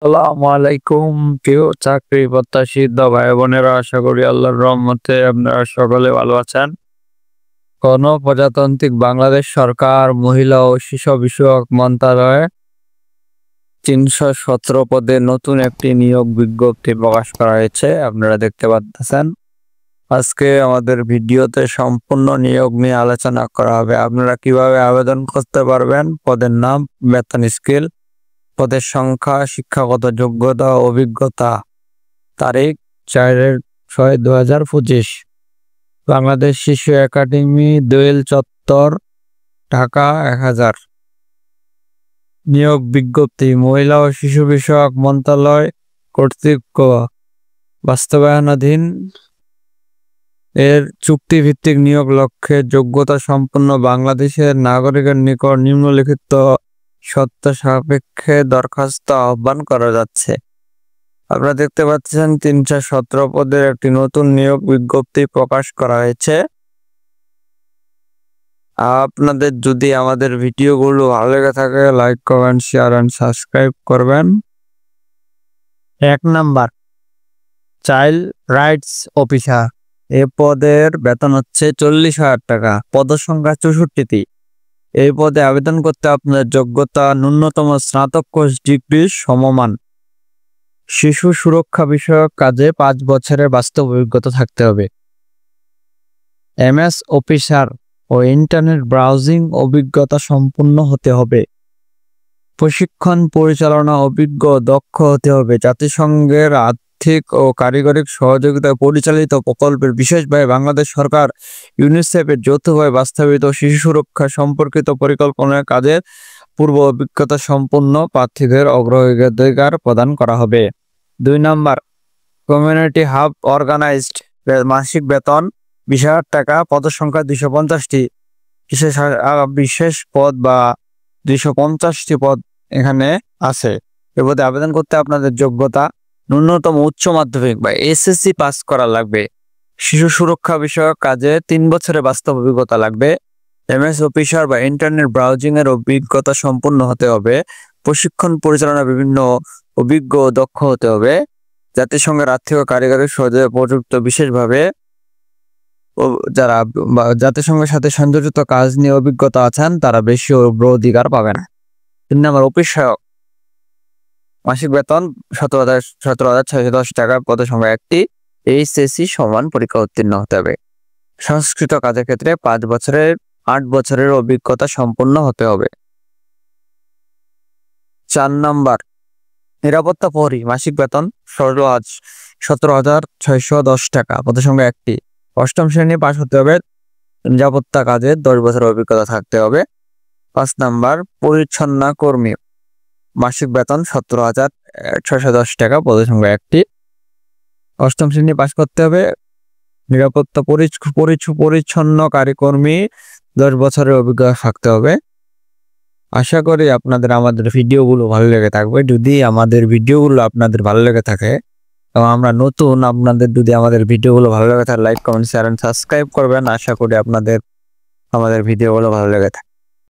আসসালামু আলাইকুম প্রিয় চাকরি প্রত্যাশী ভাই বোনেরা, আশা করি আল্লাহর রহমতে আপনারা সকলে ভালো আছেন। গণপ্রজাতান্ত্রিক বাংলাদেশ সরকার মহিলা ও শিশু বিষয়ক মন্ত্রণালয়ে 317 পদে নতুন একটি নিয়োগ বিজ্ঞপ্তি প্রকাশ করা হয়েছে, আপনারা দেখতে পাচ্ছেন। আজকে আমাদের ভিডিওতে সম্পূর্ণ নিয়োগ নিয়ে আলোচনা করা হবে। আপনারা কিভাবে আবেদন করতে পারবেন, পদের নাম, বেতন স্কেল, পদের সংখ্যা, শিক্ষাগত যোগ্যতা, অভিজ্ঞতা, তারিখ 4/6/2025। বাংলাদেশ শিশু একাডেমি, দোয়েল চত্বর, ঢাকা 1000। নিয়োগ বিজ্ঞপ্তি মহিলা ও শিশু বিষয়ক মন্ত্রণালয় কর্তৃক বাস্তবায়নাধীন। এর চুক্তিভিত্তিক নিয়োগ লক্ষ্যে যোগ্যতা সম্পন্ন বাংলাদেশের নাগরিকের নিকট নিম্নলিখিত শর্ত সাপেক্ষে দরখাস্ত আহ্বান করা যাচ্ছে। আপনারা দেখতে পাচ্ছেন 317 পদের একটি নতুন নিয়োগ বিজ্ঞপ্তি প্রকাশ করা হয়েছে। আপনাদের যদি আমাদের ভিডিওগুলো ভালো লেগে থাকে, like, comment, share and subscribe করবেন। 1 নাম্বার, চাইল্ড রাইটস অফিসার। এ পদের বেতন হচ্ছে 40,000 টাকা। পদসংখ্যা 64টি। এই পদে আবেদন করতে আপনার যোগ্যতা ন্যূনতম স্নাতক কোর্স ডিগ্রি সমমান। শিশু সুরক্ষা বিষয়ক কাজে 5 বছরের বাস্তব অভিজ্ঞতা থাকতে হবে। MS অফিসার ও ইন্টারনেট ব্রাউজিং অভিজ্ঞতা সম্পন্ন হতে হবে। প্রশিক্ষণ পরিচালনা অভিজ্ঞ দক্ষ হতে হবে। জাতিসংঘের আর্থিক ও কারিগরি সহযোগিতায় পরিচালিত প্রকল্পের, বিশেষভাবে বাংলাদেশ সরকার ইউনিসেফের যৌথভাবে বাস্তবায়িত শিশু সুরক্ষা সম্পর্কিত পরিকল্পনার কাজের পূর্ব অভিজ্ঞতা সম্পন্ন প্রার্থীদের অগ্রাধিকার প্রদান করা হবে। 2 নাম্বার, কমিউনিটি হাব অর্গানাইজড। মাসিক বেতন 20,000 টাকা। পদসংখ্যা 250টি। বিশেষ পদ বা 250টি পদ এখানে আছে। এ পদে আবেদন করতে আপনাদের যোগ্যতা ন্যূনতম উচ্চ মাধ্যমিক বা SSC পাস করা লাগবে। শিশু সুরক্ষা বিষয়ক কাজে 3 বছরের বাস্তব অভিজ্ঞতা লাগবে। MS অফিসার বা ইন্টারনেট ব্রাউজিং এর অভিজ্ঞতা সম্পন্ন হতে হবে। প্রশিক্ষণ পরিচালনা বিভিন্ন অভিজ্ঞ দক্ষ হতে হবে। জাতিসংঘের আর্থিক ও কারিগরি সহযোগিতায় প্রযুক্ত, বিশেষভাবে যারা জাতিসংঘের সাথে সংযোজিত কাজ নিয়ে অভিজ্ঞতা আছেন তারা বেশি অগ্রাধিকার পাবেন। 3 নম্বর, অফিস সহায়ক। মাসিক বেতন 17,610 টাকা। পদসংখ্যা 1টি। HSC সমান পরীক্ষা উত্তীর্ণ হতে হবে। সংস্কৃত কাজের ক্ষেত্রে 8 বছরের অভিজ্ঞতা সম্পন্ন হতে হবে। 4 নম্বর, নিরাপত্তা প্রহরী। মাসিক বেতন 17,610 টাকা। পদসংখ্যা 1টি। 8ম শ্রেণী পাস হতে হবে। নিরাপত্তা কাজে 10 বছরের অভিজ্ঞতা থাকতে হবে। 5 নম্বর, পরিচ্ছন্ন কর্মী। মাসিক বেতন 17,610 টাকা। পদসংখ্যা 1টি। 8ম শ্রেণী পাস করতে হবে। নিরাপত্তা পরিচ্ছন্নকারী কর্মী 10 বছরের অভিজ্ঞতা থাকতে হবে। আশা করি আপনাদের আমাদের ভিডিওগুলো ভালো লেগে থাকবে। যদি আমাদের ভিডিওগুলো আপনাদের ভালো লেগে থাকে এবং আমরা নতুন, আপনাদের যদি আমাদের ভিডিওগুলো ভালো লেগে থাকে, like, comment, share and subscribe করবেন। আশা করি আপনাদের আমাদের ভিডিওগুলো ভালো লেগে থাকে।